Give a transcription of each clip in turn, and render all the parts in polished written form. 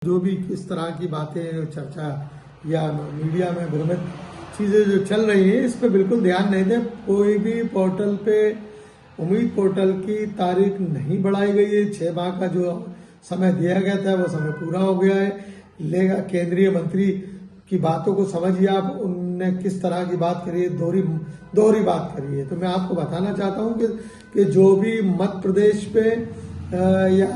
जो भी इस तरह की बातें चर्चा या मीडिया में भ्रमित चीज़ें जो चल रही हैं इस पे बिल्कुल ध्यान नहीं दें। कोई भी पोर्टल पे उम्मीद पोर्टल की तारीख नहीं बढ़ाई गई है। 6 माह का जो समय दिया गया था वो समय पूरा हो गया है। लेगा केंद्रीय मंत्री की बातों को समझिए आप, उनने किस तरह की बात करी है, दोहरी बात करी है। तो मैं आपको बताना चाहता हूँ कि जो भी मध्य प्रदेश पे या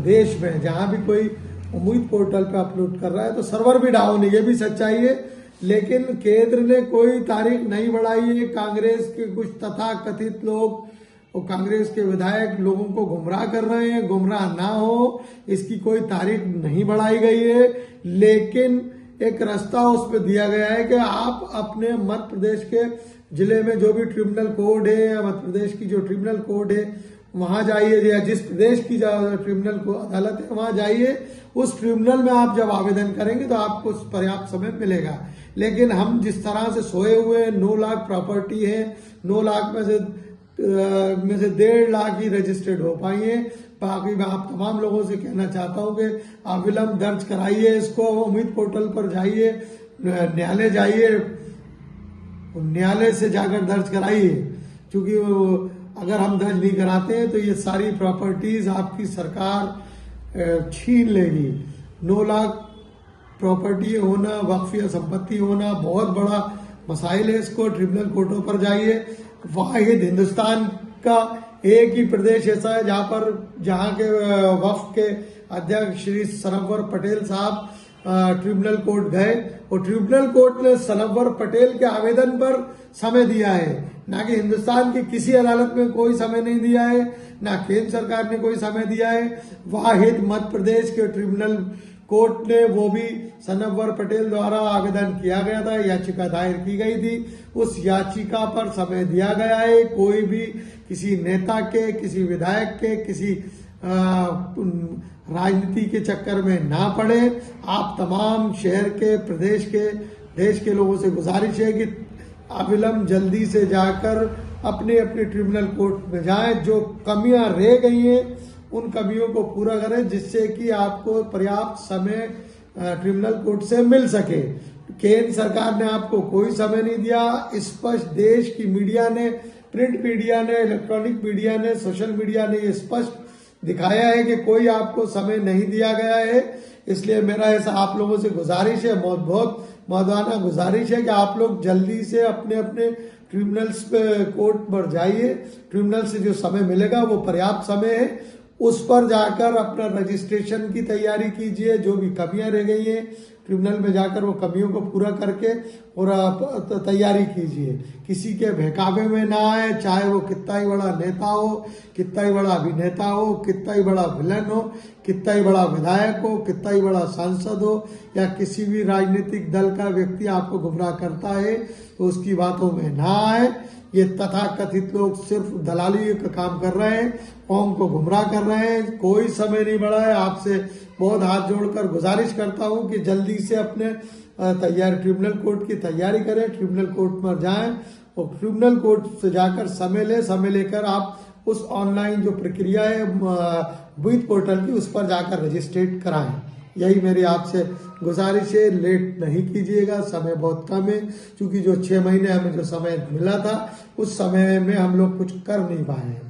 देश में जहाँ भी कोई उम्मीद पोर्टल पे अपलोड कर रहा है तो सर्वर भी डाउन है, ये भी सच्चाई है। लेकिन केंद्र ने कोई तारीख नहीं बढ़ाई है। कांग्रेस के कुछ तथाकथित लोग और कांग्रेस के विधायक लोगों को गुमराह कर रहे हैं। गुमराह ना हो इसकी कोई तारीख नहीं बढ़ाई गई है, लेकिन एक रास्ता उस पर दिया गया है कि आप अपने मध्य प्रदेश के जिले में जो भी ट्रिब्यूनल कोड है या मध्य प्रदेश की जो ट्रिब्यूनल कोड है वहां जाइए, या जिस प्रदेश की ट्रिब्यूनल को अदालत है वहां जाइए। उस ट्रिब्यूनल में आप जब आवेदन करेंगे तो आपको पर्याप्त समय मिलेगा। लेकिन हम जिस तरह से सोए हुए 9 लाख प्रॉपर्टी है, 9 लाख में से 1.5 लाख ही रजिस्टर्ड हो पाई है। बाकी मैं आप तमाम लोगों से कहना चाहता हूं कि आप विलम्ब दर्ज कराइए, इसको उम्मीद पोर्टल पर जाइए, न्यायालय जाइए, न्यायालय से जाकर दर्ज कराइए। क्योंकि अगर हम दर्ज नहीं कराते हैं तो ये सारी प्रॉपर्टीज आपकी सरकार छीन लेगी। 9 लाख प्रॉपर्टी होना, वक्फ या संपत्ति होना बहुत बड़ा मसाइल है। इसको ट्रिब्यूनल कोर्टों पर जाइए। वाहिद हिंदुस्तान का एक ही प्रदेश ऐसा है जहां के वक्फ के अध्यक्ष श्री सनवर पटेल साहब ट्रिब्यूनल कोर्ट गए और ट्रिब्यूनल कोर्ट ने सनवर पटेल के आवेदन पर समय दिया है, ना कि हिंदुस्तान की किसी अदालत में कोई समय नहीं दिया है, ना केंद्र सरकार ने कोई समय दिया है। वाहिद मध्य प्रदेश के ट्रिब्यूनल कोर्ट ने, वो भी सनवर पटेल द्वारा आवेदन किया गया था, याचिका दायर की गई थी, उस याचिका पर समय दिया गया है। कोई भी किसी नेता के, किसी विधायक के, किसी राजनीति के चक्कर में ना पड़े। आप तमाम शहर के, प्रदेश के, देश के लोगों से गुजारिश है कि अविलंब जल्दी से जाकर अपने अपने ट्रिब्यूनल कोर्ट में जाएं। जो कमियां रह गई हैं उन कमियों को पूरा करें, जिससे कि आपको पर्याप्त समय ट्रिब्यूनल कोर्ट से मिल सके। केंद्र सरकार ने आपको कोई समय नहीं दिया। स्पष्ट देश की मीडिया ने, प्रिंट मीडिया ने, इलेक्ट्रॉनिक मीडिया ने, सोशल मीडिया ने ये स्पष्ट दिखाया है कि कोई आपको समय नहीं दिया गया है। इसलिए मेरा ऐसा आप लोगों से गुजारिश है, बहुत मौदाना गुजारिश है कि आप लोग जल्दी से अपने अपने ट्रिब्यूनल्स पे कोर्ट पर जाइए। ट्रिब्यूनल से जो समय मिलेगा वो पर्याप्त समय है, उस पर जाकर अपना रजिस्ट्रेशन की तैयारी कीजिए। जो भी कमियां रह गई हैं ट्रिब्यूनल में जाकर वो कमियों को पूरा करके और आप तैयारी कीजिए। किसी के बहकावे में ना आए, चाहे वो कितना ही बड़ा नेता हो, कितना ही बड़ा अभिनेता हो, कितना ही बड़ा विलन हो, कितना ही बड़ा विधायक हो, कितना ही बड़ा सांसद हो, या किसी भी राजनीतिक दल का व्यक्ति आपको गुमराह करता है तो उसकी बातों में ना आए। ये तथाकथित लोग सिर्फ दलाली का काम कर रहे हैं, कौम को गुमराह कर रहे हैं। कोई समय नहीं बढ़ा है। आपसे बहुत हाथ जोड़कर गुजारिश करता हूं कि जल्दी से अपने ट्रिब्यूनल कोर्ट की तैयारी करें, ट्रिब्यूनल कोर्ट पर जाएं और ट्रिब्यूनल कोर्ट से जाकर समय लेकर आप उस ऑनलाइन जो प्रक्रिया है उम्मीद पोर्टल की, उस पर जाकर रजिस्ट्रेट कराएं। यही मेरी आपसे गुजारिश है। लेट नहीं कीजिएगा, समय बहुत कम है। क्योंकि जो 6 महीने हमें जो समय मिला था उस समय में हम लोग कुछ कर नहीं पाए हैं।